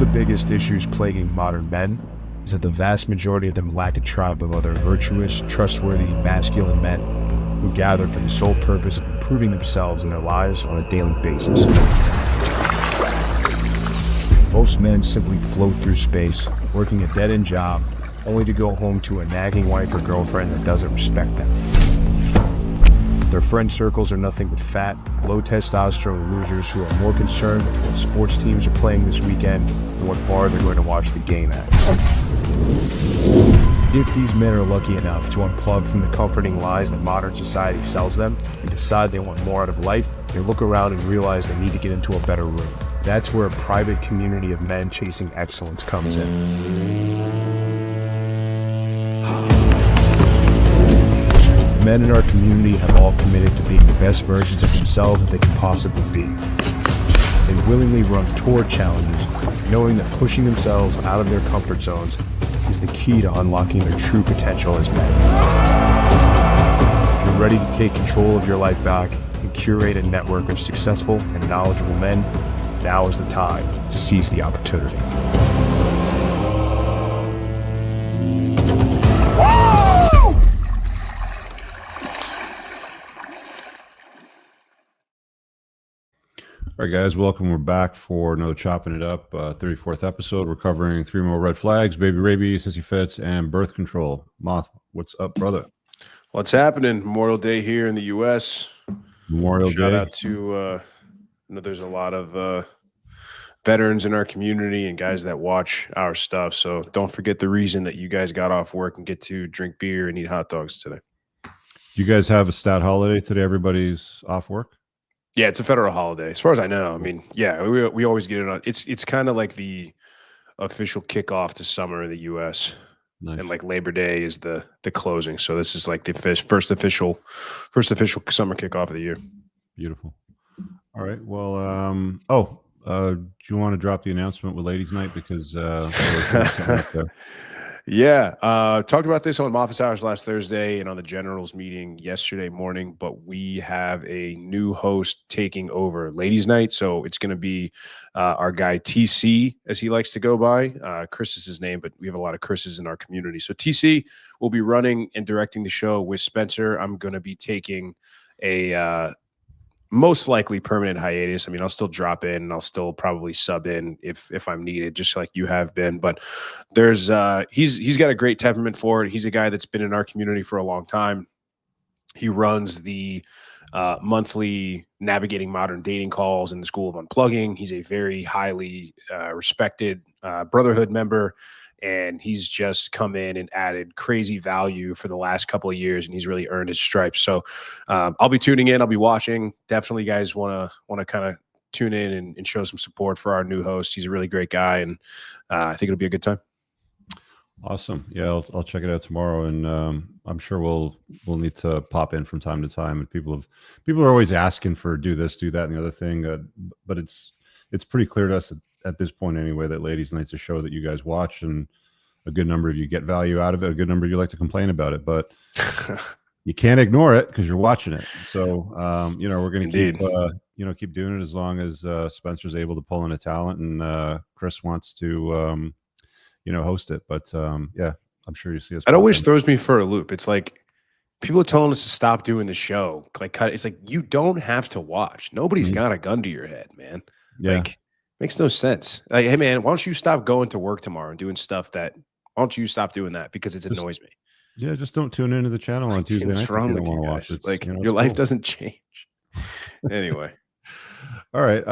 biggest issues plaguing modern men is that the vast majority of them lack a tribe of other virtuous, trustworthy, masculine men who gather for the sole purpose of improving themselves and their lives on a daily basis. Most men simply float through space, working a dead-end job, only to go home to a nagging wife or girlfriend that doesn't respect them. Their friend circles are nothing but fat, low testosterone losers who are more concerned with what sports teams are playing this weekend and what bar they're going to watch the game at. If these men are lucky enough to unplug from the comforting lies that modern society sells them and decide they want more out of life, they look around and realize they need to get into a better room. That's where a private community of men chasing excellence comes in. Men in our community have all committed to being the best versions of themselves that they can possibly be. They willingly run toward challenges, knowing that pushing themselves out of their comfort zones is the key to unlocking their true potential as men. If you're ready to take control of your life back and curate a network of successful and knowledgeable men, now is the time to seize the opportunity. All right, guys, welcome. We're back for another Chopping It Up, 34th episode. We're covering 3 more red flags: baby rabies, hissy fits, and birth control. Moth, what's up, brother? What's happening? Memorial Day here in the U.S. Memorial Day. Shout out to, I know there's a lot of veterans in our community and guys that watch our stuff. So don't forget the reason that you guys got off work and get to drink beer and eat hot dogs today. You guys have a stat holiday today? Everybody's off work? Yeah, it's a federal holiday, as far as I know. I mean, yeah, we always get it on. It's kind of like the official kickoff to summer in the U.S. Nice. And like Labor Day is the closing. So this is like the first official summer kickoff of the year. Beautiful. All right. Well, do you want to drop the announcement with Ladies' Night because Yeah, talked about this on Office Hours last Thursday and on the Generals meeting yesterday morning, but we have a new host taking over Ladies' Night. So it's going to be our guy TC, as he likes to go by. Chris is his name, but we have a lot of Chris's in our community. So TC will be running and directing the show with Spencer. I'm going to be taking a most likely permanent hiatus. I mean, I'll still drop in and I'll still probably sub in if I'm needed, just like you have been. But there's he's got a great temperament for it. He's a guy that's been in our community for a long time. He runs the monthly Navigating Modern Dating calls in the School of Unplugging. He's a very highly respected Brotherhood member. And he's just come in and added crazy value for the last couple of years, and he's really earned his stripes. So I'll be tuning in. I'll be watching. Definitely, guys want to kind of tune in and show some support for our new host. He's a really great guy, and I think it'll be a good time. Awesome. Yeah, I'll check it out tomorrow, and I'm sure we'll need to pop in from time to time. And people are always asking for do this, do that, and the other thing. But it's pretty clear to us at this point anyway that Ladies' Night's a show that you guys watch, and a good number of you get value out of it. A good number of you like to complain about it, but you can't ignore it because you're watching it. So we're going to keep doing it as long as Spencer's able to pull in a talent and Chris wants to host it. But yeah, I'm sure you see us. It always throws me for a loop. It's like people are telling us to stop doing the show. It's like you don't have to watch. Nobody's got a gun to your head, man. Yeah. Makes no sense. Like, hey man, why don't you stop going to work tomorrow and doing stuff why don't you stop doing that because it annoys me? Yeah, just don't tune into the channel on Tuesday nights. What's wrong with you guys? Your life doesn't change. Anyway. All right.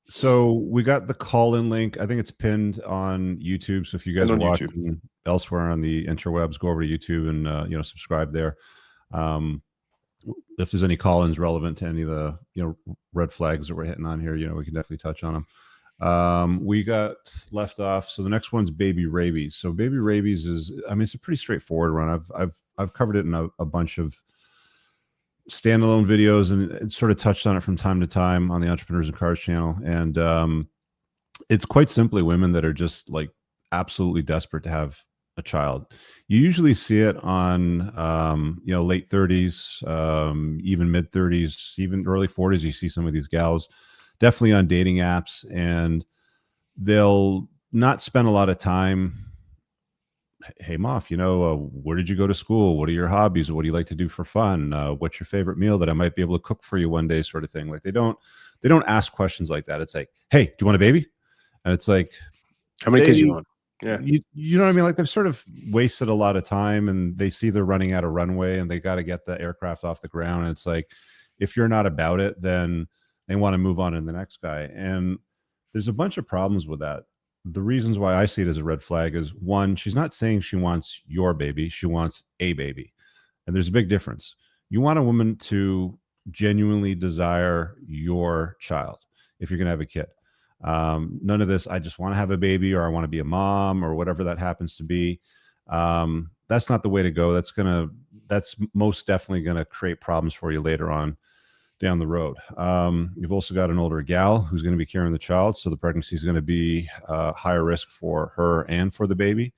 So we got the call-in link. I think it's pinned on YouTube. So if you guys are watching elsewhere on the interwebs, go over to YouTube and subscribe there. If there's any call-ins relevant to any of the red flags that we're hitting on here, we can definitely touch on them. We got left off. So the next one's baby rabies. So baby rabies it's a pretty straightforward run. I've covered it in a bunch of standalone videos and sort of touched on it from time to time on the Entrepreneurs and Cars channel. And it's quite simply women that are just like absolutely desperate to have a child. You usually see it on late 30s, even mid 30s, even early 40s. You see some of these gals definitely on dating apps, and they'll not spend a lot of time. Hey, Moff, where did you go to school? What are your hobbies? What do you like to do for fun? What's your favorite meal that I might be able to cook for you one day, sort of thing. Like they don't ask questions like that. It's like, hey, do you want a baby? And it's like, how many kids you want? Yeah. You know what I mean? Like they've sort of wasted a lot of time, and they see they're running out of runway and they got to get the aircraft off the ground. And it's like, if you're not about it, then they want to move on to the next guy. And there's a bunch of problems with that. The reasons why I see it as a red flag is, one, she's not saying she wants your baby. She wants a baby. And there's a big difference. You want a woman to genuinely desire your child if you're going to have a kid. None of this, I just want to have a baby, or I want to be a mom, or whatever that happens to be. That's not the way to go. That's most definitely going to create problems for you later on down the road. You've also got an older gal who's going to be carrying the child. So the pregnancy is going to be higher risk for her and for the baby.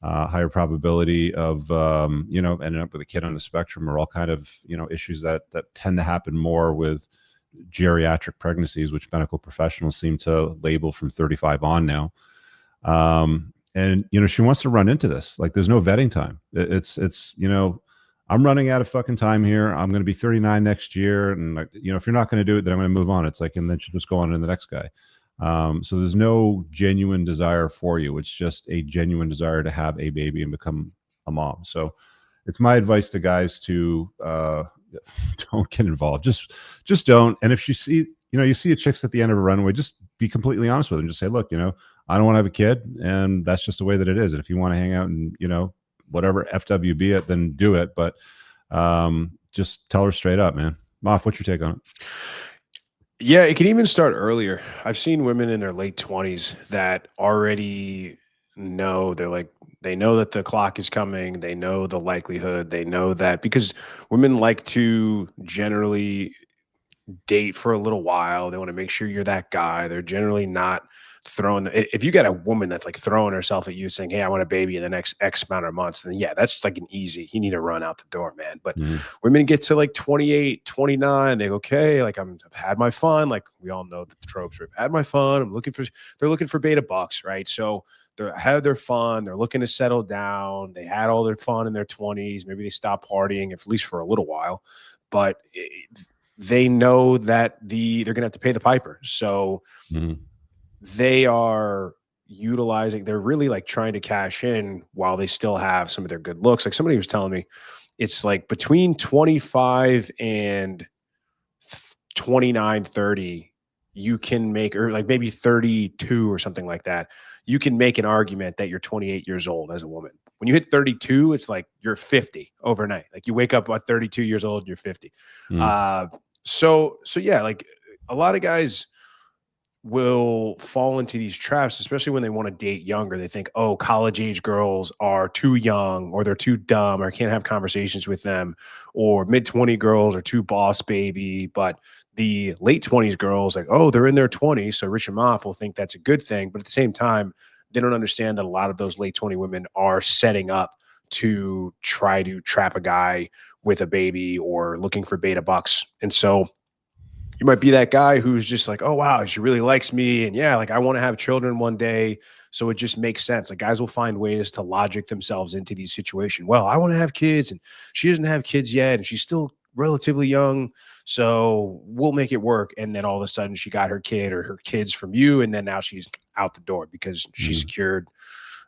Higher probability of, ending up with a kid on the spectrum, or all kind of, issues that tend to happen more with geriatric pregnancies, which medical professionals seem to label from 35 on now. And, she wants to run into this. Like, there's no vetting time. It's I'm running out of fucking time here. I'm going to be 39 next year. And, if you're not going to do it, then I'm going to move on. It's like, and then she'll just go on to the next guy. So there's no genuine desire for you. It's just a genuine desire to have a baby and become a mom. So it's my advice to guys to don't get involved. Just don't. And if you see a chick's at the end of a runway, just be completely honest with them. Just say, look, I don't want to have a kid, and that's just the way that it is. And if you want to hang out and, whatever FWB it, then do it. But just tell her straight up, man. Moff, what's your take on it? Yeah, it can even start earlier. I've seen women in their late 20s that already know, they know that the clock is coming. They know the likelihood. They know that, because women like to generally date for a little while. They want to make sure you're that guy. They're generally not throwing if you got a woman that's like throwing herself at you saying, hey, I want a baby in the next X amount of months, then yeah, that's just like an easy, you need to run out the door, man. But women get to like 28, 29, they go, okay, like I've had my fun. Like we all know the tropes, I've had my fun. They're looking for beta bucks, right? So they had their fun. They're looking to settle down. They had all their fun in their 20s. Maybe they stopped partying, at least for a little while, but they know that they're going to have to pay the piper. So they are utilizing, they're really like trying to cash in while they still have some of their good looks. Like somebody was telling me, it's like between 25 and 29, 30, you can make, or like maybe 32 or something like that. You can make an argument that you're 28 years old as a woman. When you hit 32, it's like you're 50 overnight. Like you wake up at 32 years old, you're 50. So yeah, like a lot of guys will fall into these traps, especially when they want to date younger. They think, oh, college age girls are too young, or they're too dumb, or I can't have conversations with them, or mid-20 girls are too boss baby. But the late 20s girls, like, oh, they're in their 20s, so Rich and Moff will think that's a good thing. But at the same time, they don't understand that a lot of those late 20 women are setting up to try to trap a guy with a baby or looking for beta bucks. And so you might be that guy who's just like, oh, wow, she really likes me. And yeah, like I want to have children one day. So it just makes sense. Like guys will find ways to logic themselves into these situations. Well, I want to have kids and she doesn't have kids yet. And she's still relatively young. So we'll make it work. And then all of a sudden she got her kid or her kids from you. And then now she's out the door because she secured,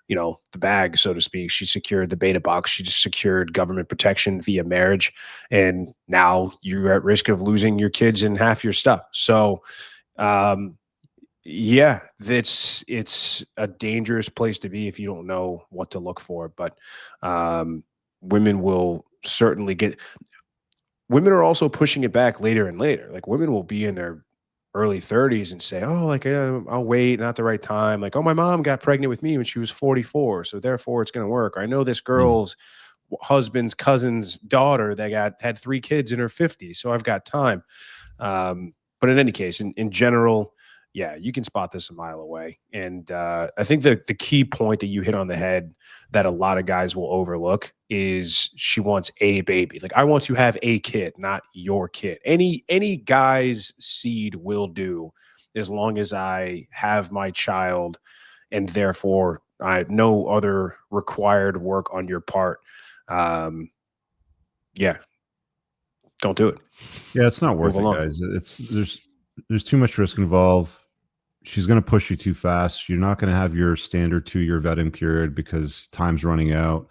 the bag, so to speak. She secured the beta box. She just secured government protection via marriage. And now you're at risk of losing your kids and half your stuff. So, yeah, it's a dangerous place to be if you don't know what to look for. But women will certainly women are also pushing it back later and later. Like women will be in their early 30s and say, oh, like I'll wait, not the right time. Like, oh, my mom got pregnant with me when she was 44, so therefore it's going to work. Or I know this girl's husband's cousin's daughter that had 3 kids in her 50s, so I've got time. But in any case, in general, yeah, you can spot this a mile away. And I think the key point that you hit on the head that a lot of guys will overlook is she wants a baby. Like, I want to have a kid, not your kid. Any guy's seed will do as long as I have my child, and therefore I have no other required work on your part. Yeah, don't do it. Yeah, it's not worth Move it, along. guys. There's too much risk involved. She's going to push you too fast. You're not going to have your standard 2-year vetting period because time's running out.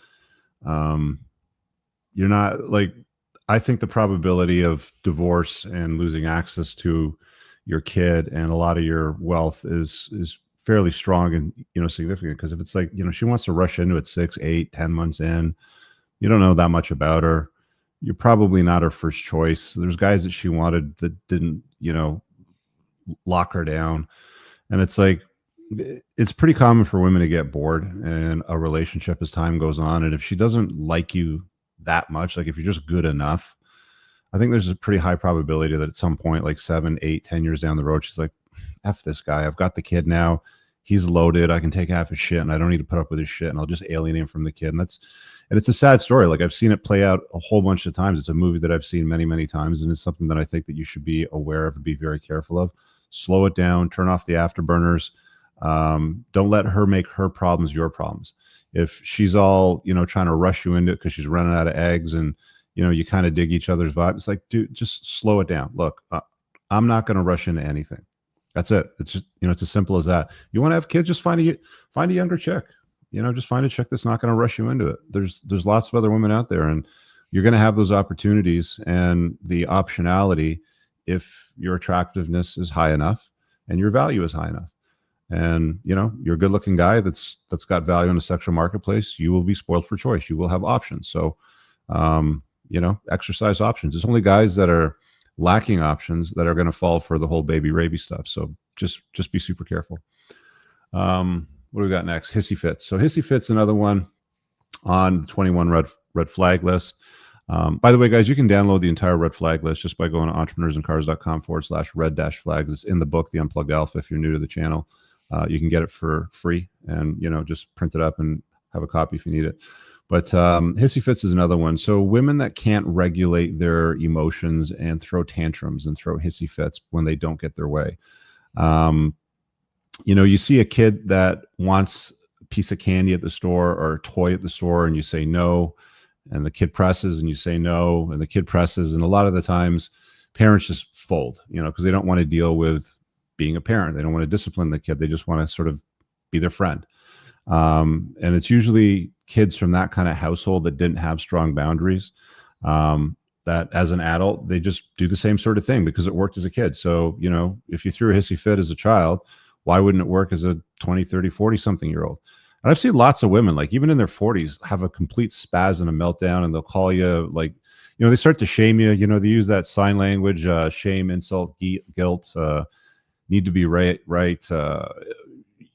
You're not like, I think the probability of divorce and losing access to your kid and a lot of your wealth is fairly strong and, you know, significant. Because if it's like, you know, she wants to rush into it 6, 8, 10 months in, you don't know that much about her. You're probably not her first choice. There's guys that she wanted that didn't, you know, lock her down. And it's like, it's pretty common for women to get bored in a relationship as time goes on. And if she doesn't like you that much, like if you're just good enough, I think there's a pretty high probability that at some point, like 7, 8, 10 years down the road, she's like, F this guy. I've got the kid now. He's loaded. I can take half his shit and I don't need to put up with his shit. And I'll just alienate him from the kid. And it's a sad story. Like I've seen it play out a whole bunch of times. It's a movie that I've seen many, many times. And it's something that I think that you should be aware of and be very careful of. Slow it down, turn off the afterburners. Don't let her make her problems your problems. If she's all, you know, trying to rush you into it because she's running out of eggs and, you know, you kind of dig each other's vibe. It's like, dude, just slow it down. Look, I'm not going to rush into anything. That's it. It's just, you know, it's as simple as that. You want to have kids, just find a younger chick. You know, just find a chick that's not going to rush you into it. There's lots of other women out there, and you're going to have those opportunities and the optionality if your attractiveness is high enough and your value is high enough. And, you know, you're a good looking guy that's got value in the sexual marketplace. You will be spoiled for choice. You will have options. So, you know, exercise options. There's only guys that are lacking options that are going to fall for the whole baby rabies stuff. So just be super careful. What do we got next? Hissy fits. So Hissy fits, another one on the 21 red flag list. By the way, guys, you can download the entire red flag list just by going to entrepreneursandcars.com/red-flags. It's in the book, The Unplugged Alpha. If you're new to the channel, you can get it for free and, you know, just print it up and have a copy if you need it. But Hissy fits is another one. So women that can't regulate their emotions and throw tantrums and throw hissy fits when they don't get their way. You know, you see a kid that wants a piece of candy at the store or a toy at the store and you say no, and the kid presses and you say no, and the kid presses. And a lot of the times parents just fold, you know, because they don't want to deal with being a parent. They don't want to discipline the kid. They just want to sort of be their friend. And it's usually kids from that kind of household that didn't have strong boundaries, that as an adult, they just do the same sort of thing because it worked as a kid. So, you know, if you threw a hissy fit as a child, why wouldn't it work as a 20, 30, 40 something year old? And I've seen lots of women, like even in their 40s, have a complete spaz and a meltdown, and they'll call you like, you know, they start to shame you. You know, they use that sign language, shame, insult, guilt, need to be right.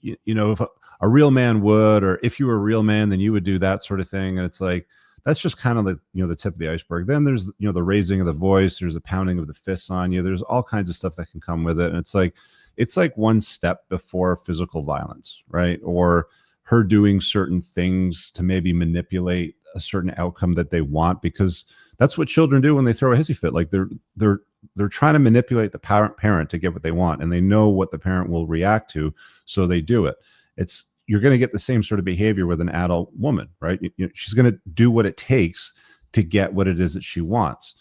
You know, if a real man would, or if you were a real man, then you would do that sort of thing. And it's like, that's just kind of the, you know, the tip of the iceberg. Then there's, you know, the raising of the voice, there's the pounding of the fists on you. There's all kinds of stuff that can come with it. And it's like one step before physical violence, right? Or her doing certain things to maybe manipulate a certain outcome that they want, because that's what children do when they throw a hissy fit. Like they're trying to manipulate the parent to get what they want, and they know what the parent will react to, so they do it. You're going to get the same sort of behavior with an adult woman, right? She's going to do what it takes to get what it is that she wants.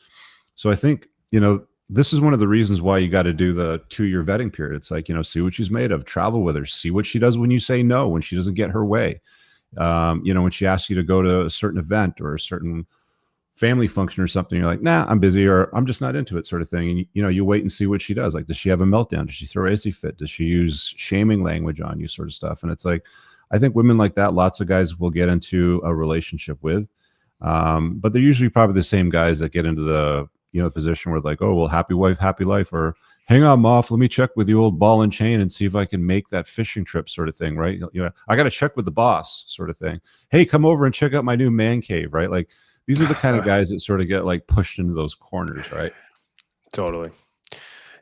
So I think, you know, this is one of the reasons why you got to do the 2-year vetting period. It's like, you know, see what she's made of, travel with her, see what she does when you say no, when she doesn't get her way. You know, when she asks you to go to a certain event or a certain family function or something, you're like, nah, I'm busy, or I'm just not into it, sort of thing. And you know, you wait and see what she does. Like, does she have a meltdown? Does she throw a hissy fit? Does she use shaming language on you, sort of stuff? And it's like, I think women like that, lots of guys will get into a relationship with, but they're usually probably the same guys that get into the, you know, position where like, oh, well, happy wife, happy life, or hang on, Moff, let me check with the old ball and chain and see if I can make that fishing trip, sort of thing, right? You know, I got to check with the boss, sort of thing. Hey, come over and check out my new man cave, right? Like, these are the kind of guys that sort of get like pushed into those corners, right? Totally.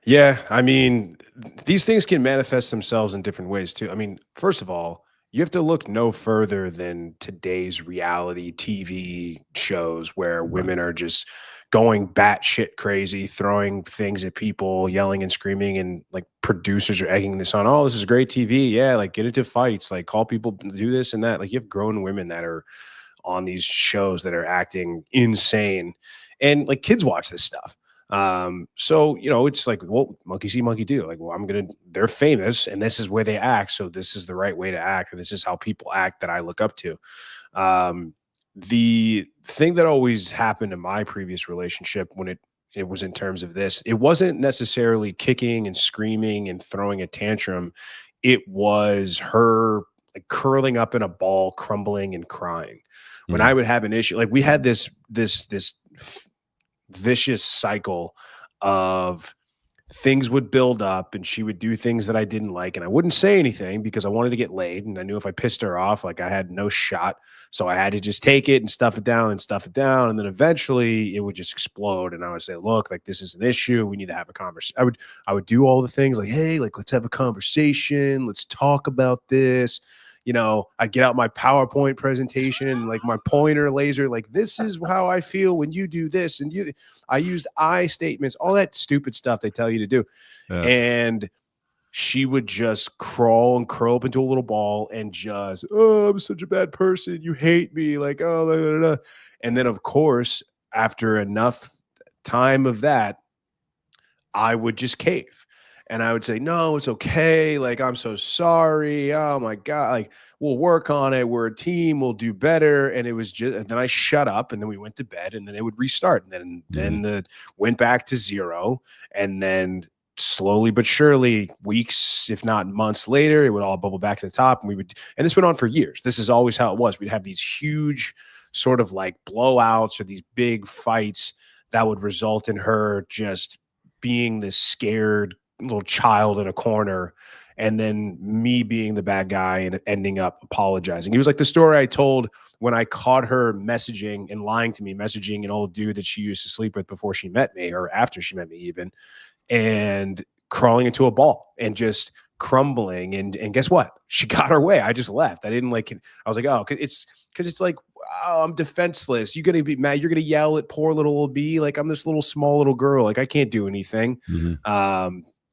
Yeah. I mean, these things can manifest themselves in different ways too. I mean, first of all, you have to look no further than today's reality TV shows where women are just going batshit crazy, throwing things at people, yelling and screaming, and like producers are egging this on. Oh, this is great TV. Yeah, like get into fights, like call people, do this and that. Like you have grown women that are on these shows that are acting insane, and like kids watch this stuff. So it's like, well, monkey see, monkey do. Like, well, they're famous, and this is where they act, so this is the right way to act, or this is how people act that I look up to. The thing that always happened in my previous relationship when it was in terms of this, it wasn't necessarily kicking and screaming and throwing a tantrum. It was her like curling up in a ball, crumbling and crying. When I would have an issue, like we had this vicious cycle of things would build up and she would do things that I didn't like, and I wouldn't say anything because I wanted to get laid, and I knew if I pissed her off, like I had no shot. So I had to just take it and stuff it down and stuff it down, and then eventually it would just explode, and I would say, look, like this is an issue, we need to have a conversation. I would do all the things like, hey, like let's have a conversation, let's talk about this. I get out my PowerPoint presentation and like my pointer laser, like this is how I feel when you do this. And I used I statements, all that stupid stuff they tell you to do. Yeah. And she would just crawl and curl up into a little ball and just, oh, I'm such a bad person. You hate me. Like, oh, blah, blah, blah. And then of course, after enough time of that, I would just cave. And I would say, no, it's okay. Like, I'm so sorry. Oh my God. Like, we'll work on it. We're a team. We'll do better. And it was just, and then I shut up, and then we went to bed, and then it would restart. And then went back to zero. And then slowly but surely, weeks, if not months later, it would all bubble back to the top. And and this went on for years. This is always how it was. We'd have these huge sort of like blowouts or these big fights that would result in her just being this scared little child in a corner, and then me being the bad guy and ending up apologizing. It was like the story I told when I caught her messaging and lying to me, messaging an old dude that she used to sleep with before she met me, or after she met me even, and crawling into a ball and just crumbling. And guess what? She got her way. I just left. I didn't like it. I was like, oh, because it's like, oh, I'm defenseless. You're going to be mad. You're going to yell at poor little old B. Like, I'm this little small little girl. Like, I can't do anything.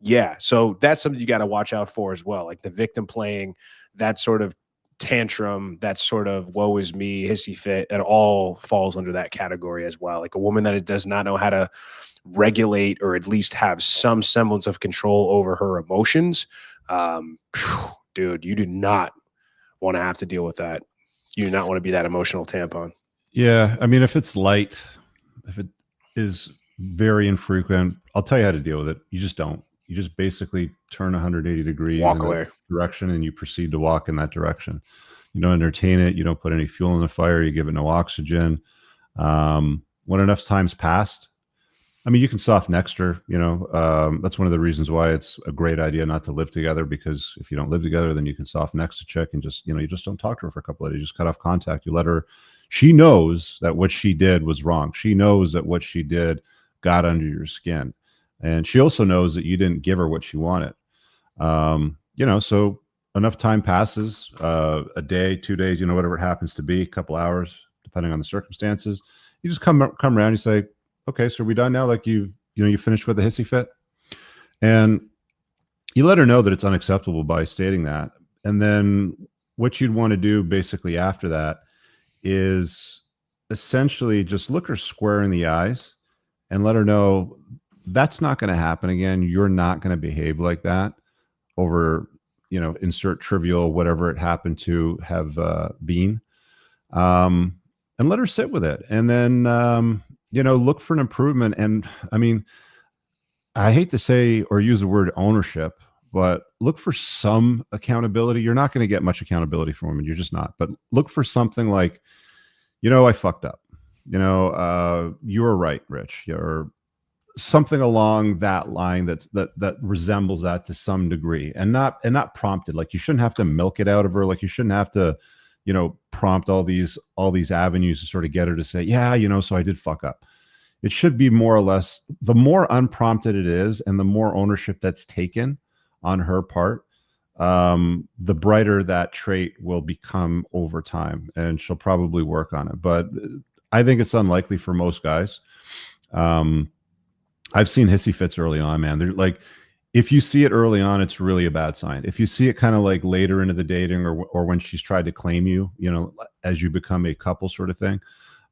Yeah. So that's something you got to watch out for as well. Like the victim playing that sort of tantrum, that sort of woe is me, hissy fit, it all falls under that category as well. Like a woman that does not know how to regulate or at least have some semblance of control over her emotions. Dude, you do not want to have to deal with that. You do not want to be that emotional tampon. Yeah. I mean, if it's light, if it is very infrequent, I'll tell you how to deal with it. You just don't. You just basically turn 180 degrees walk away direction, and you proceed to walk in that direction. You don't entertain it. You don't put any fuel in the fire. You give it no oxygen. When enough time's passed, I mean, you can soft next her, that's one of the reasons why it's a great idea not to live together, because if you don't live together, then you can soft next a chick and just, you just don't talk to her for a couple of days. You just cut off contact. You let her, she knows that what she did was wrong. She knows that what she did got under your skin. And she also knows that you didn't give her what she wanted. So enough time passes, a day, 2 days, whatever it happens to be, a couple hours, depending on the circumstances. You just come around, you say, okay, so are we done now? Like you finished with the hissy fit? And you let her know that it's unacceptable by stating that. And then what you'd want to do basically after that is essentially just look her square in the eyes and let her know that's not going to happen again. You're not going to behave like that over, insert trivial, whatever it happened to have been. And let her sit with it. And then, look for an improvement. And I mean, I hate to say or use the word ownership, but look for some accountability. You're not going to get much accountability from women. You're just not. But look for something like, I fucked up. You were right, Rich. Or something along that line that resembles that to some degree, and not prompted. Like you shouldn't have to milk it out of her. Like you shouldn't have to, prompt all these avenues to sort of get her to say, yeah, so I did fuck up. It should be more or less, the more unprompted it is and the more ownership that's taken on her part, the brighter that trait will become over time, and she'll probably work on it. But I think it's unlikely for most guys. I've seen hissy fits early on, man. They're like, if you see it early on, it's really a bad sign. If you see it kind of like later into the dating or when she's tried to claim you, you know, as you become a couple sort of thing,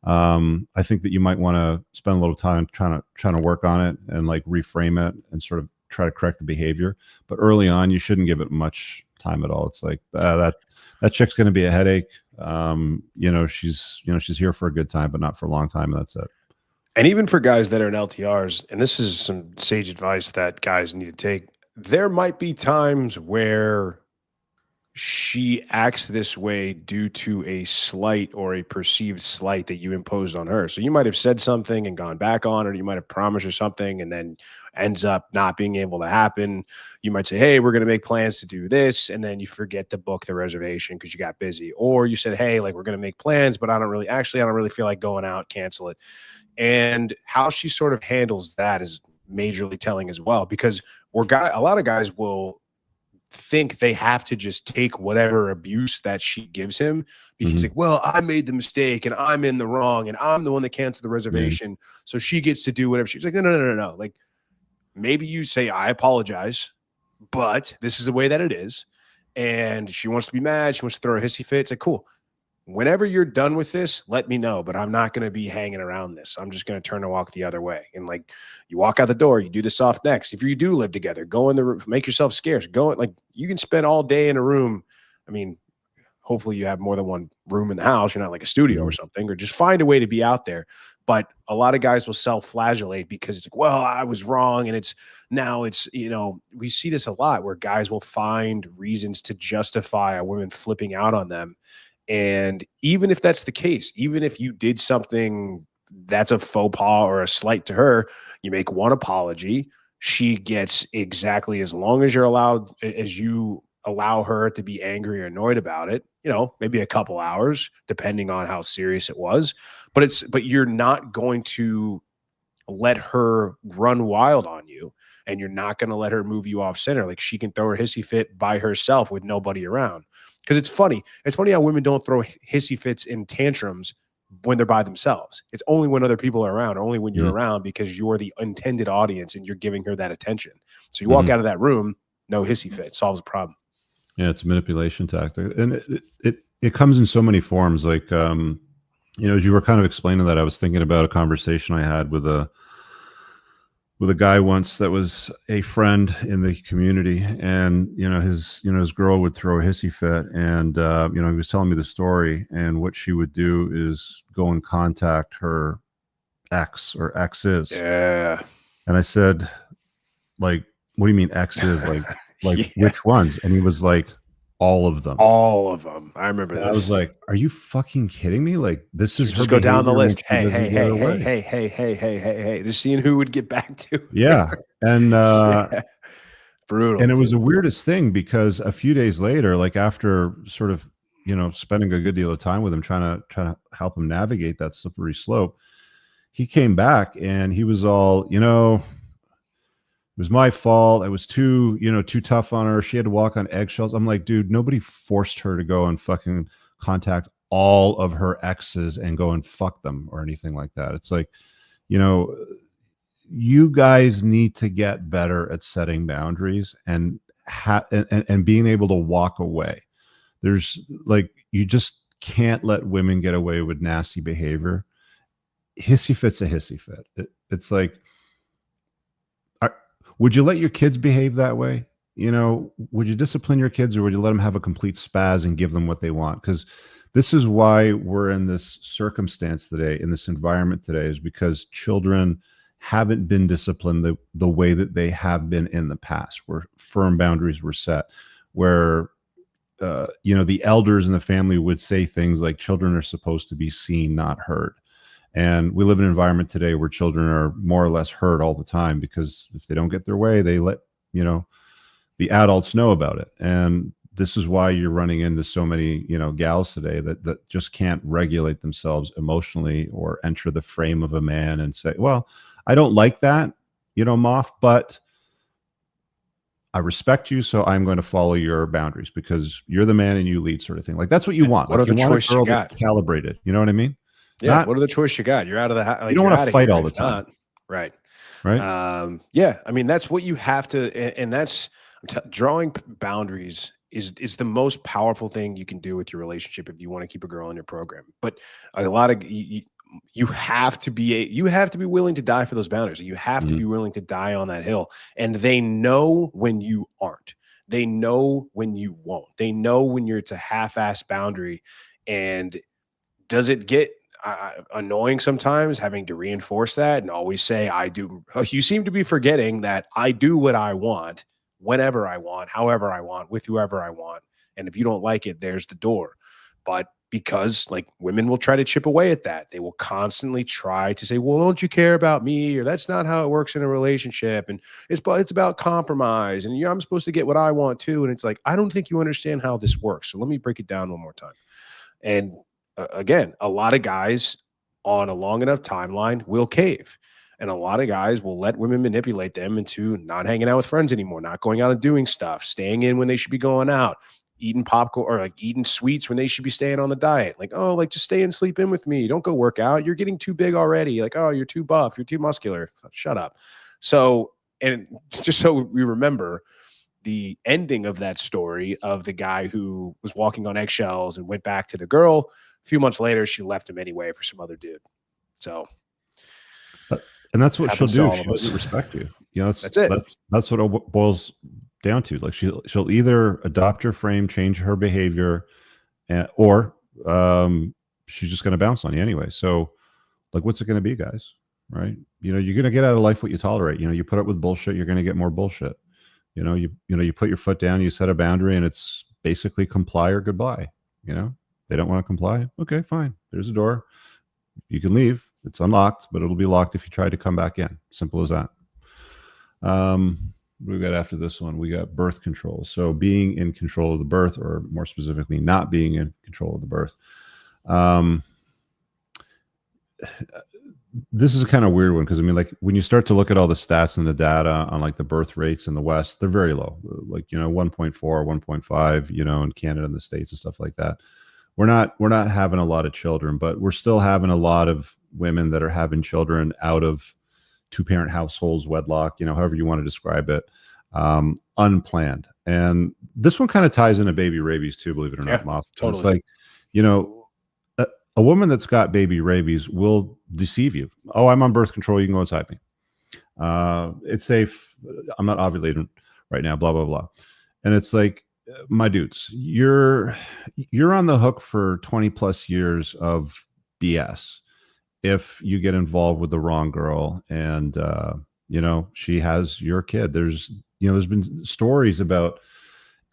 I think that you might want to spend a little time trying to work on it and like reframe it and sort of try to correct the behavior. But early on, you shouldn't give it much time at all. It's like that chick's going to be a headache. You know, she's here for a good time, but not for a long time, and that's it. And even for guys that are in LTRs, and this is some sage advice that guys need to take, there might be times where she acts this way due to a slight or a perceived slight that you imposed on her. So you might have said something and gone back on her. You might have promised her something and then ends up not being able to happen. You might say, hey, we're going to make plans to do this. And then you forget to book the reservation because you got busy. Or you said, hey, like we're going to make plans, but I don't really feel like going out, cancel it. And how she sort of handles that is majorly telling as well, because a lot of guys will think they have to just take whatever abuse that she gives him because he's like, well, I made the mistake and I'm in the wrong and I'm the one that canceled the reservation. So she gets to do whatever. She's like, no. Like maybe you say, I apologize, but this is the way that it is. And she wants to be mad. She wants to throw a hissy fit. It's like, cool. Whenever you're done with this, let me know, but I'm not going to be hanging around this. I'm just going to turn and walk the other way. And like you walk out the door, you do the soft next. If you do live together, go in the room, make yourself scarce. Go like you can spend all day in a room. I mean, hopefully you have more than one room in the house. You're not like a studio or something, or just find a way to be out there. But a lot of guys will self-flagellate because it's like, well, I was wrong. And it's, you know, we see this a lot where guys will find reasons to justify a woman flipping out on them. And even if that's the case, even if you did something that's a faux pas or a slight to her, you make one apology. She gets exactly as long as you allow her to be angry or annoyed about it, you know, maybe a couple hours, depending on how serious it was. But you're not going to let her run wild on you, and you're not going to let her move you off center. Like she can throw her hissy fit by herself with nobody around. Because it's funny. It's funny how women don't throw hissy fits in tantrums when they're by themselves. It's only when other people are around, or only when you're around, because you're the intended audience and you're giving her that attention. So you walk out of that room, no hissy fit, solves the problem. Yeah, it's a manipulation tactic. And it comes in so many forms. Like, you know, as you were kind of explaining that, I was thinking about a conversation I had with a guy once that was a friend in the community, and his girl would throw a hissy fit, and he was telling me the story, and what she would do is go and contact her ex or exes. Yeah. And I said, like, what do you mean exes? Like which ones? And he was like, all of them. All of them. I remember this. I was like, are you fucking kidding me? Like, this is just go down the list. Hey. Just seeing who would get back to. Yeah. And brutal. And it was the weirdest thing, because a few days later, like after sort of, spending a good deal of time with him, trying to help him navigate that slippery slope, he came back and he was all, it was my fault. I was too tough on her. She had to walk on eggshells. I'm like, dude, nobody forced her to go and fucking contact all of her exes and go and fuck them or anything like that. It's like, you guys need to get better at setting boundaries and being able to walk away. There's like, you just can't let women get away with nasty behavior. Hissy fit's a hissy fit. It's like, would you let your kids behave that way? Would you discipline your kids, or would you let them have a complete spaz and give them what they want? Because this is why we're in this circumstance today, in this environment today, is because children haven't been disciplined the way that they have been in the past, where firm boundaries were set, where the elders in the family would say things like, children are supposed to be seen, not heard. And we live in an environment today where children are more or less heard all the time, because if they don't get their way, they let, the adults know about it. And this is why you're running into so many, gals today that just can't regulate themselves emotionally or enter the frame of a man and say, well, I don't like that, Moff, but I respect you, so I'm going to follow your boundaries because you're the man and you lead, sort of thing. Like, that's what you want. What like, are the choices you got? That's calibrated. You know what I mean? Yeah. What are the choice you got? You're out of the house. You don't want to fight all the time. Right. right? Yeah. I mean, that's what you have to, and that's drawing boundaries is the most powerful thing you can do with your relationship if you want to keep a girl in your program. But a lot of you have to be willing to die for those boundaries. You have to Mhm. be willing to die on that hill. And they know when you aren't. They know when you won't. They know when it's a half-ass boundary. And does it get annoying sometimes having to reinforce that and always say, I do? You seem to be forgetting that I do what I want, whenever I want, however I want, with whoever I want. And if you don't like it, there's the door. But because like women will try to chip away at that, they will constantly try to say, well, don't you care about me? Or that's not how it works in a relationship. And it's about compromise. And I'm supposed to get what I want too. And it's like, I don't think you understand how this works. So let me break it down one more time. And again, a lot of guys on a long enough timeline will cave. And a lot of guys will let women manipulate them into not hanging out with friends anymore, not going out and doing stuff, staying in when they should be going out, eating popcorn or like eating sweets when they should be staying on the diet. Like, oh, like just stay and sleep in with me. Don't go work out. You're getting too big already. Like, oh, you're too buff. You're too muscular. Shut up. So, and just so we remember, the ending of that story of the guy who was walking on eggshells and went back to the girl. A few months later, she left him anyway for some other dude. So, and that's what she'll happens to do. all She of us. doesn't respect you. You know, That's it. That's what it boils down to. Like she'll either adopt your frame, change her behavior, or she's just going to bounce on you anyway. So, like, what's it going to be, guys? Right? You know, you're going to get out of life what you tolerate. You know, you put up with bullshit, you're going to get more bullshit. You know, you put your foot down, you set a boundary, and it's basically comply or goodbye. You know, they don't want to comply. Okay, fine. There's a door. You can leave. It's unlocked, but it'll be locked if you try to come back in. Simple as that. What we got after this one? We got birth control. So being in control of the birth, or more specifically, not being in control of the birth. This is a kind of weird one because I mean, like when you start to look at all the stats and the data on like the birth rates in the West, they're very low. Like 1.4, 1.5. In Canada and the States and stuff like that. We're not having a lot of children, but we're still having a lot of women that are having children out of two-parent households, wedlock, however you want to describe it, unplanned. And this one kind of ties into baby rabies too, believe it or not, Moff. Totally. It's like, a woman that's got baby rabies will deceive you. Oh, I'm on birth control. You can go inside me. It's safe. I'm not ovulating right now, blah, blah, blah. And it's like, my dudes, you're on the hook for 20 plus years of BS if you get involved with the wrong girl and she has your kid. There's been stories about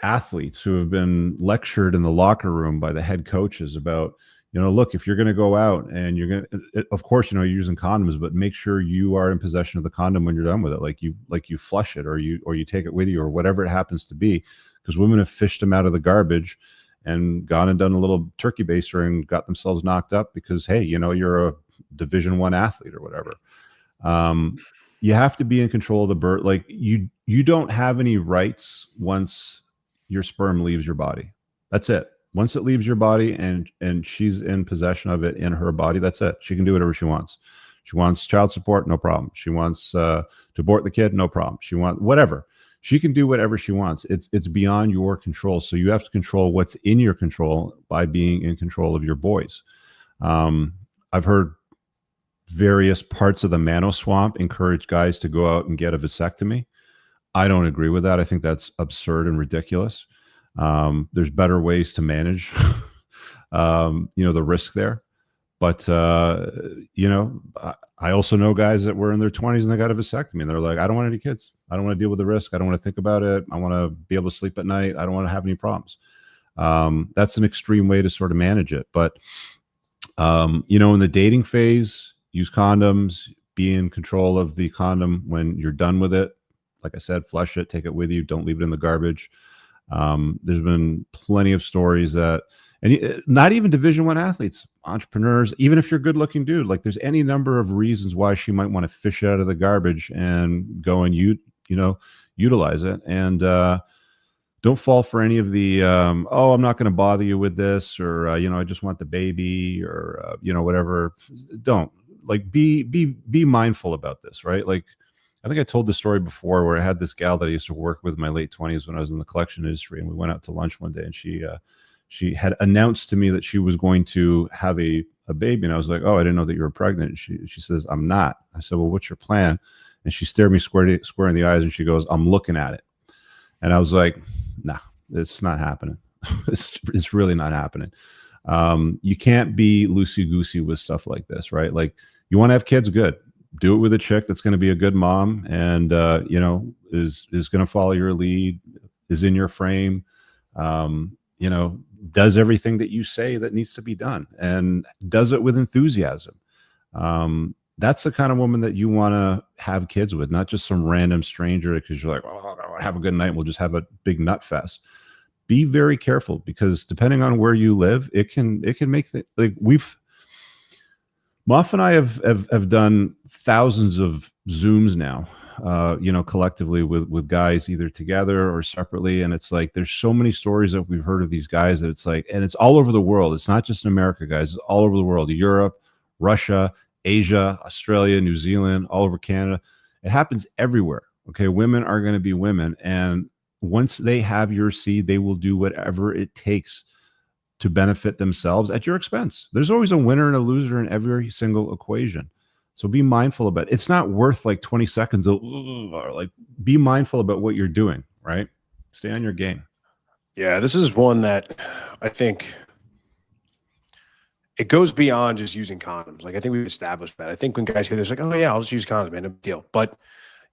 athletes who have been lectured in the locker room by the head coaches about, look, if you're going to go out and you're going to, of course, you're using condoms, but make sure you are in possession of the condom when you're done with it. Like you flush it or you take it with you or whatever it happens to be. Because women have fished them out of the garbage and gone and done a little turkey baster and got themselves knocked up because, hey, you're a Division I athlete or whatever. You have to be in control of the birth. Like you don't have any rights once your sperm leaves your body. That's it. Once it leaves your body and she's in possession of it in her body, that's it. She can do whatever she wants. She wants child support, no problem. She wants to abort the kid, no problem. She wants whatever. She can do whatever she wants. It's beyond your control. So you have to control what's in your control by being in control of your boys. I've heard various parts of the mano swamp encourage guys to go out and get a vasectomy. I don't agree with that. I think that's absurd and ridiculous. There's better ways to manage, the risk there. But, I also know guys that were in their 20s and they got a vasectomy and they're like, I don't want any kids. I don't want to deal with the risk. I don't want to think about it. I want to be able to sleep at night. I don't want to have any problems. That's an extreme way to sort of manage it. But, in the dating phase, use condoms, be in control of the condom when you're done with it. Like I said, flush it, take it with you. Don't leave it in the garbage. There's been plenty of stories that, and not even Division I athletes, entrepreneurs, even if you're a good looking dude, like there's any number of reasons why she might want to fish it out of the garbage and go and utilize it. And don't fall for any of the, oh, I'm not going to bother you with this, or, I just want the baby, or, whatever. Don't like be mindful about this, right? Like, I think I told the story before where I had this gal that I used to work with in my late 20s when I was in the collection industry, and we went out to lunch one day, and she had announced to me that she was going to have a baby, and I was like, "Oh, I didn't know that you were pregnant." And she says, "I'm not." I said, "Well, what's your plan?" And she stared me square in the eyes, and she goes, "I'm looking at it." And I was like, "Nah, it's not happening. it's really not happening." You can't be loosey goosey with stuff like this, right? Like, you want to have kids, good. Do it with a chick that's going to be a good mom, and is going to follow your lead, is in your frame, does everything that you say that needs to be done, and does it with enthusiasm. That's the kind of woman that you want to have kids with, not just some random stranger because you're like, "Oh, have a good night. We'll just have a big nut fest." Be very careful, because depending on where you live, it can make like Moff and I have done thousands of Zooms now, collectively with guys either together or separately. And it's like, there's so many stories that we've heard of these guys that it's like, and it's all over the world. It's not just in America, guys. It's all over the world, Europe, Russia, Asia, Australia, New Zealand, all over Canada. It happens everywhere. Okay. Women are going to be women. And once they have your seed, they will do whatever it takes to benefit themselves at your expense. There's always a winner and a loser in every single equation. So be mindful about it. It's not worth like 20 seconds of, or like, be mindful about what you're doing, right? Stay on your game. Yeah, this is one that I think it goes beyond just using condoms. Like, I think we've established that. I think when guys hear this, like, "Oh yeah, I'll just use condoms, man, no big deal." But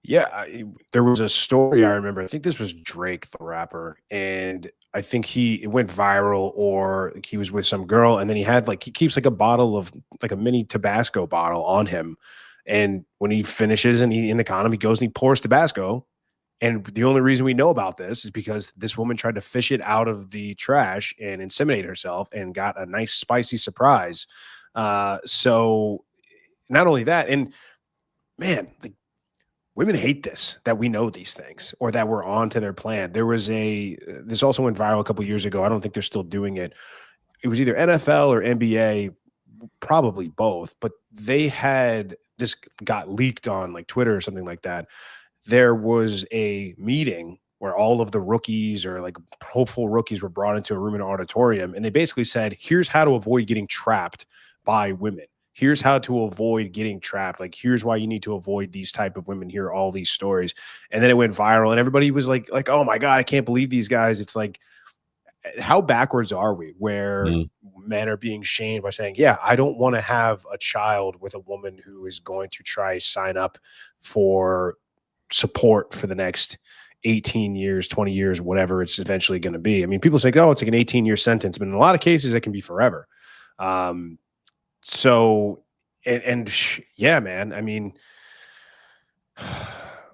yeah, there was a story I remember. I think this was Drake, the rapper, and I think it went viral, or he was with some girl, and then he keeps like a bottle of like a mini Tabasco bottle on him, and when he finishes and in the condom, he goes and he pours Tabasco. And the only reason we know about this is because this woman tried to fish it out of the trash and inseminate herself, and got a nice spicy surprise. So not only that, and man, women hate this, that we know these things or that we're on to their plan. This also went viral a couple years ago. I don't think they're still doing it. It was either NFL or NBA, probably both, but this got leaked on like Twitter or something like that. There was a meeting where all of the rookies or like hopeful rookies were brought into a room in an auditorium, and they basically said, "Here's how to avoid getting trapped by women. Here's how to avoid getting trapped. Like, here's why you need to avoid these type of women. Here are all these stories." And then it went viral, and everybody was like, "Oh my God, I can't believe these guys." It's like, how backwards are we, where men are being shamed by saying, "Yeah, I don't want to have a child with a woman who is going to try sign up for support for the next 18 years, 20 years, whatever it's eventually going to be." I mean, people say, "Oh, it's like an 18-year sentence," but in a lot of cases, it can be forever. So, yeah, man, I mean,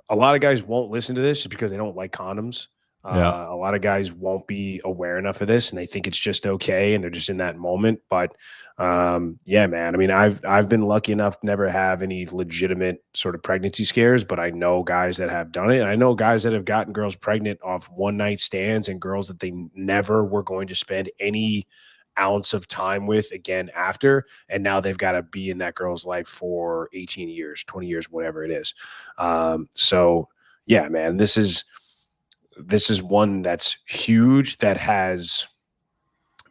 a lot of guys won't listen to this just because they don't like condoms. A lot of guys won't be aware enough of this, and they think it's just okay, and they're just in that moment. But yeah, man, I mean, I've been lucky enough to never have any legitimate sort of pregnancy scares, but I know guys that have done it, and I know guys that have gotten girls pregnant off one night stands, and girls that they never were going to spend any ounce of time with again after, and now they've got to be in that girl's life for 18 years, 20 years, whatever it is. So yeah, man, this is one that's huge, that has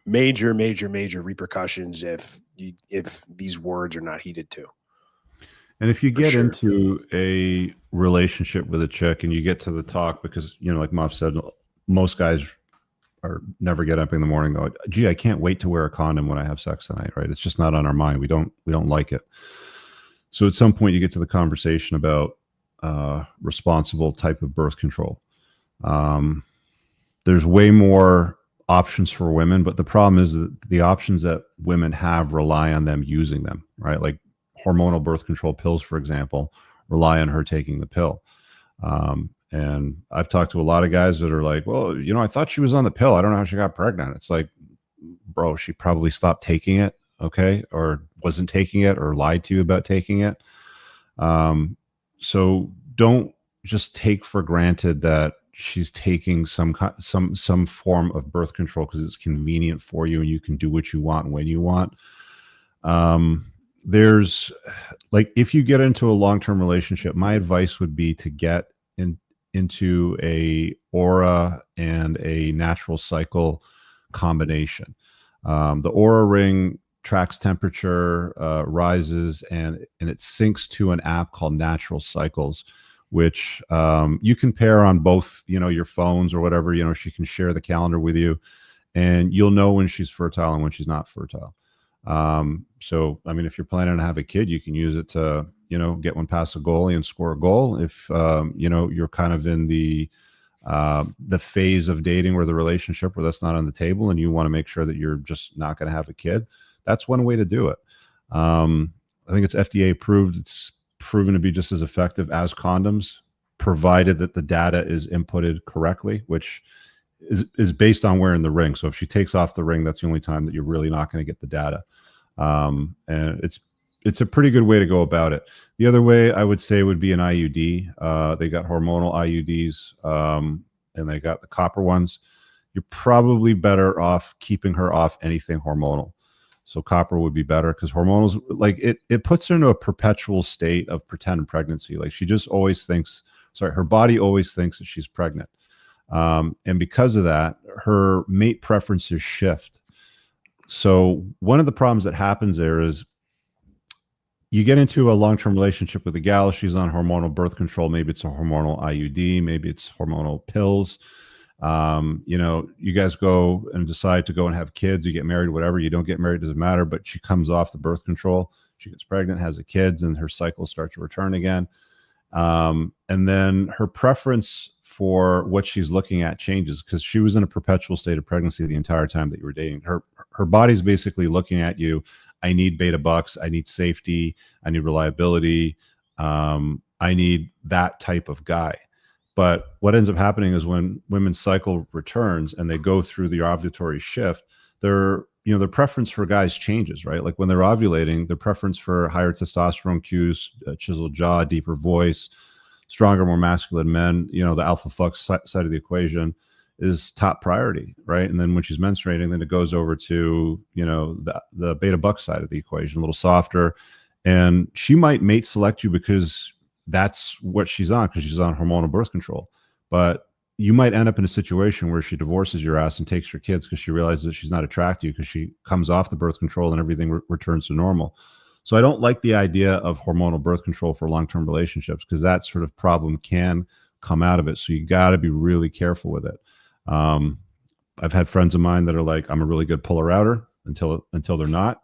major repercussions if these words are not heeded to. And if you get into a relationship with a chick and you get to the talk, because, like Moff said, most guys are never get up in the morning and go, "Gee, I can't wait to wear a condom when I have sex tonight," right? It's just not on our mind. We don't like it. So at some point you get to the conversation about responsible type of birth control. There's way more options for women, but the problem is that the options that women have rely on them using them, right? Like hormonal birth control pills, for example, rely on her taking the pill. And I've talked to a lot of guys that are like, "Well, I thought she was on the pill. I don't know how she got pregnant." It's like, bro, she probably stopped taking it, okay? Or wasn't taking it, or lied to you about taking it. So don't just take for granted that she's taking some form of birth control because it's convenient for you and you can do what you want when you want. there's like, if you get into a long-term relationship, my advice would be to get into a aura and a natural cycle combination. The aura ring tracks temperature, rises, and it syncs to an app called Natural Cycles, which you can pair on both, your phones or whatever. She can share the calendar with you, and you'll know when she's fertile and when she's not fertile. So, I mean, if you're planning to have a kid, you can use it to, get one past a goalie and score a goal. If, you're kind of in the phase of dating or the relationship where that's not on the table and you want to make sure that you're just not going to have a kid, that's one way to do it. I think it's FDA approved. It's proven to be just as effective as condoms, provided that the data is inputted correctly, which is based on wearing the ring. So if she takes off the ring, that's the only time that you're really not going to get the data. And it's a pretty good way to go about it. The other way I would say would be an IUD. They got hormonal IUDs, and they got the copper ones. You're probably better off keeping her off anything hormonal. So copper would be better, because hormonals, like, it puts her into a perpetual state of pretend pregnancy. Like, she just always thinks, her body always thinks that she's pregnant. And because of that, her mate preferences shift. So one of the problems that happens there is you get into a long-term relationship with a gal, she's on hormonal birth control. Maybe it's a hormonal IUD, maybe it's hormonal pills. You guys go and decide to go and have kids, you get married, whatever. You don't get married, doesn't matter, but she comes off the birth control, she gets pregnant, has the kids, and her cycles start to return again. And then her preference for what she's looking at changes, because she was in a perpetual state of pregnancy the entire time that you were dating. Her body's basically looking at you. I need beta bucks. I need safety. I need reliability. I need that type of guy. But what ends up happening is when women's cycle returns and they go through the ovulatory shift, their preference for guys changes, right? Like when they're ovulating, their preference for higher testosterone cues, chiseled jaw, deeper voice, stronger, more masculine men, the alpha fuck side of the equation is top priority, right? And then when she's menstruating, then it goes over to, the beta buck side of the equation, a little softer. And she might mate select you because that's what she's on, because she's on hormonal birth control. But you might end up in a situation where she divorces your ass and takes your kids because she realizes that she's not attracted to you, because she comes off the birth control and everything returns to normal. So I don't like the idea of hormonal birth control for long-term relationships, because that sort of problem can come out of it. So you got to be really careful with it. I've had friends of mine that are like, I'm a really good puller outer until they're not.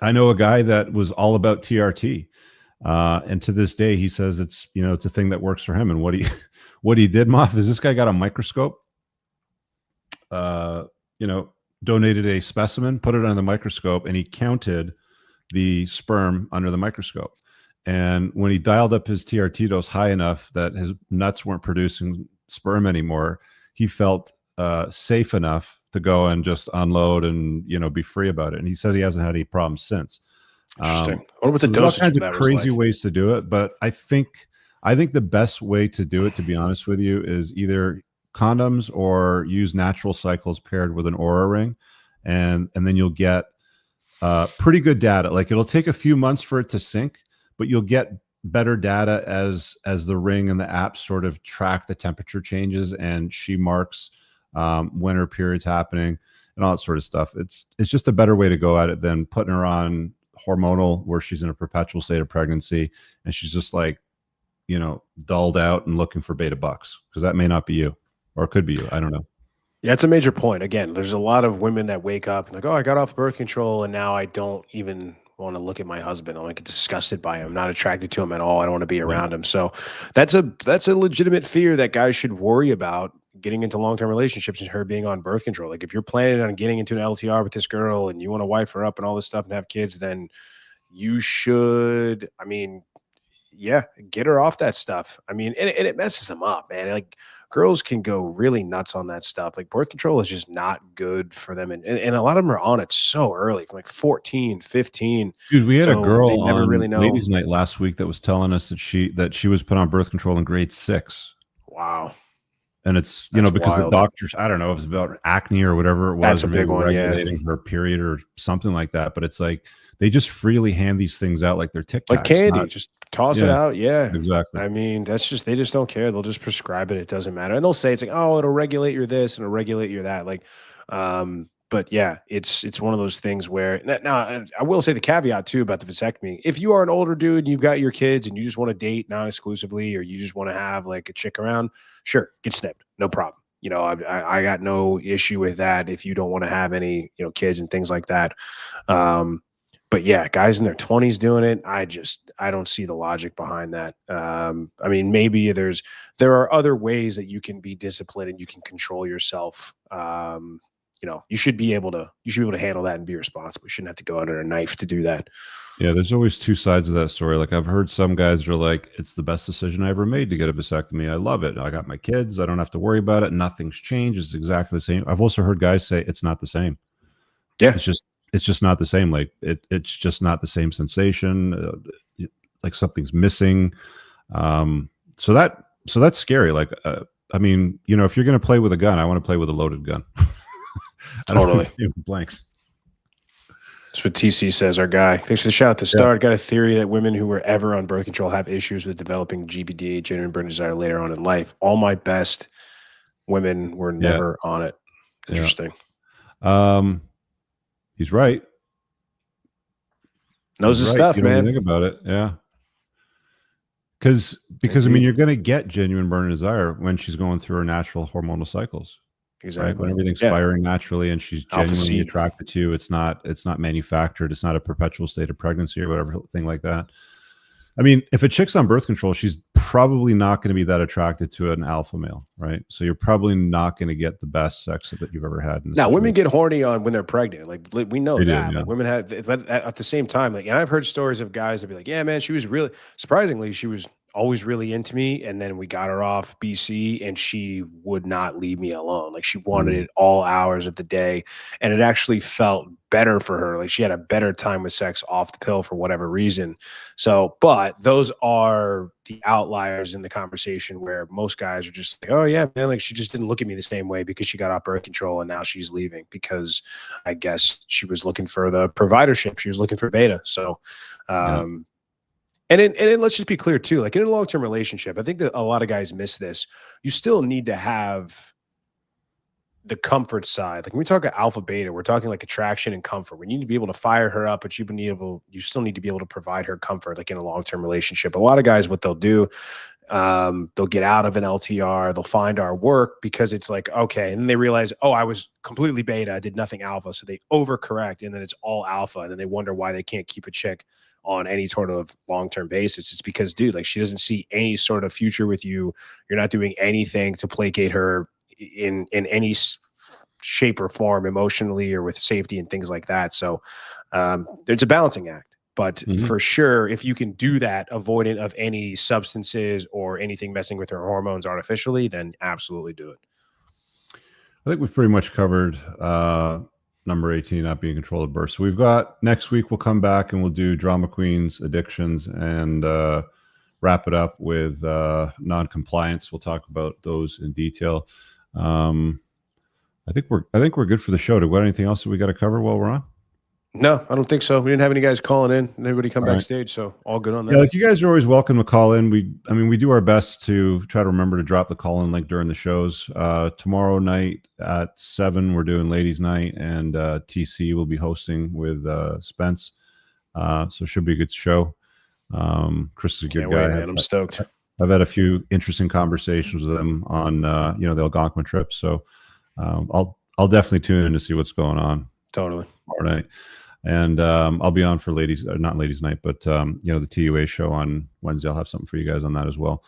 I know a guy that was all about TRT. And to this day, he says it's a thing that works for him. And what he did, Moff, is this guy got a microscope, donated a specimen, put it on the microscope, and he counted the sperm under the microscope. And when he dialed up his TRT dose high enough that his nuts weren't producing sperm anymore, he felt safe enough to go and just unload and be free about it. And he said he hasn't had any problems since. Interesting. I wonder what the there's all dosage kinds for of that was crazy like. ways to do it, but I think the best way to do it, to be honest with you, is either condoms or use Natural Cycles paired with an Aura ring, and then you'll get pretty good data. Like, it'll take a few months for it to sync, but you'll get better data as the ring and the app sort of track the temperature changes, and she marks when her period's happening and all that sort of stuff. It's just a better way to go at it than putting her on hormonal where she's in a perpetual state of pregnancy and she's just like, dulled out and looking for beta bucks, because that may not be you, or it could be you. I don't know. Yeah, it's a major point. Again, there's a lot of women that wake up and like, oh, I got off birth control and now I don't even want to look at my husband. I'm like disgusted by him. I'm not attracted to him at all. I don't want to be around him. So that's a legitimate fear that guys should worry about getting into long-term relationships, and her being on birth control. Like, if you're planning on getting into an LTR with this girl and you want to wife her up and all this stuff and have kids, then you should, get her off that stuff. And it messes them up, man. Like, girls can go really nuts on that stuff. Like, birth control is just not good for them. And a lot of them are on it so early, from like 14, 15. Dude, we had a girl they never on really know. Ladies Night last week that was telling us that she was put on birth control in grade 6. Wow. And it's, That's because wild. the doctors, I don't know if it's about acne or whatever it was. That's a or maybe big one, yeah. regulating her period or something like that. But it's like, they just freely hand these things out like they're Tic Tacs. Like candy, just toss it out. Yeah. Exactly. I mean, they just don't care. They'll just prescribe it. It doesn't matter. And they'll say it's like, oh, it'll regulate your this and it'll regulate your that. Like, but yeah, it's one of those things where now I will say the caveat too about the vasectomy. If you are an older dude and you've got your kids and you just want to date non-exclusively, or you just want to have like a chick around, sure, get snipped, no problem. I got no issue with that if you don't want to have any, kids and things like that. But yeah, guys in their 20s doing it, I don't see the logic behind that. I mean, maybe there are other ways that you can be disciplined and you can control yourself. You should be able to handle that and be responsible. You shouldn't have to go under a knife to do that. Yeah, there's always two sides of that story. Like, I've heard some guys are like, it's the best decision I ever made to get a vasectomy. I love it. I got my kids. I don't have to worry about it. Nothing's changed. It's exactly the same. I've also heard guys say it's not the same. Yeah. It's just not the same. Like it's just not the same sensation. Like something's missing. So that's scary. Like, I mean, if you're going to play with a gun, I want to play with a loaded gun. Totally. Blanks. That's what TC says, our guy. Thanks for the shout out to Start. Got a theory that women who were ever on birth control have issues with developing GBD, genuine burning desire, later on in life. All my best women were never on it. Interesting. He's right. Knows his stuff, man. Think about it. Yeah. Because I mean, you're going to get genuine burning desire when she's going through her natural hormonal cycles. Exactly. Right? When everything's firing naturally and she's genuinely attracted to you, it's not manufactured. It's not a perpetual state of pregnancy or whatever thing like that. I mean, if a chick's on birth control, she's probably not going to be that attracted to an alpha male, right? So you're probably not going to get the best sex that you've ever had. Now, women get horny when they're pregnant. Like, we know that. Like, women have, at the same time. Like, and I've heard stories of guys that be like, "Yeah, man, she was really surprisingly, she was always really into me, and then we got her off BC, and she would not leave me alone. Like, she wanted it all hours of the day, and it actually felt better for her. Like, she had a better time with sex off the pill for whatever reason. So, but those are the outliers in the conversation where most guys are just like, oh yeah, man, like she just didn't look at me the same way because she got off birth control and now she's leaving because I guess she was looking for the providership. She was looking for beta. So, and let's just be clear too, like in a long-term relationship, I think that a lot of guys miss this. You still need to have the comfort side. Like when we talk alpha beta, we're talking like attraction and comfort. We need to be able to fire her up, but you still need to be able to provide her comfort, like in a long-term relationship. A lot of guys, what they'll do, they'll get out of an LTR, they'll find our work because it's like, okay. And then they realize, oh, I was completely beta. I did nothing alpha. So they overcorrect and then it's all alpha. And then they wonder why they can't keep a chick on any sort of long-term basis. It's because, dude, like she doesn't see any sort of future with you. You're not doing anything to placate her in any shape or form, emotionally or with safety and things like that. So there's a balancing act, but for sure, if you can do that, avoidant of any substances or anything messing with her hormones artificially, then absolutely do it. I think we've pretty much covered number 18, not being controlled at birth. So we've got next week, we'll come back and we'll do drama queens, addictions, and wrap it up with non-compliance. We'll talk about those in detail. I think we're good for the show. Do we got anything else that we got to cover while we're on? No, I don't think so. We didn't have any guys calling in. Everybody come backstage, so all good on that. Yeah, like you guys are always welcome to call in. We do our best to try to remember to drop the call in link during the shows. Tomorrow night at 7, we're doing ladies' night, and TC will be hosting with Spence. So it should be a good show. Chris is a good guy. Man, I'm stoked. I've had a few interesting conversations with him on the Algonquin trip. So I'll definitely tune in to see what's going on. Totally. Tomorrow night. And I'll be on for not ladies night, but the TUA show on Wednesday. I'll have something for you guys on that as well.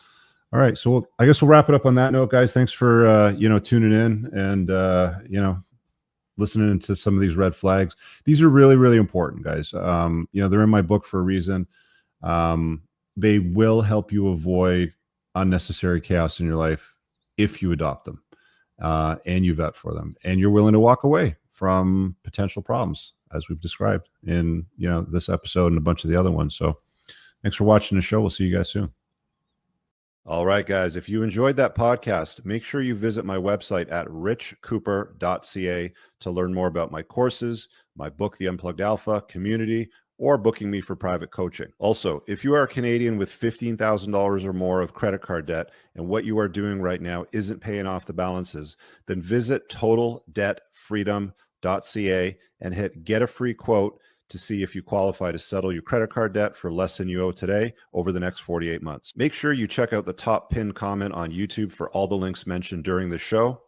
All right. So I guess we'll wrap it up on that note, guys. Thanks for tuning in and listening to some of these red flags. These are really, really important, guys. They're in my book for a reason. They will help you avoid unnecessary chaos in your life if you adopt them and you vet for them and you're willing to walk away from potential problems, as we've described in this episode and a bunch of the other ones. So thanks for watching the show. We'll see you guys soon. All right, guys, if you enjoyed that podcast, make sure you visit my website at richcooper.ca to learn more about my courses, my book, The Unplugged Alpha, community, or booking me for private coaching. Also, if you are a Canadian with $15,000 or more of credit card debt and what you are doing right now isn't paying off the balances, then visit totaldebtfreedom.ca and hit get a free quote to see if you qualify to settle your credit card debt for less than you owe today over the next 48 months. Make sure you check out the top pinned comment on YouTube for all the links mentioned during the show.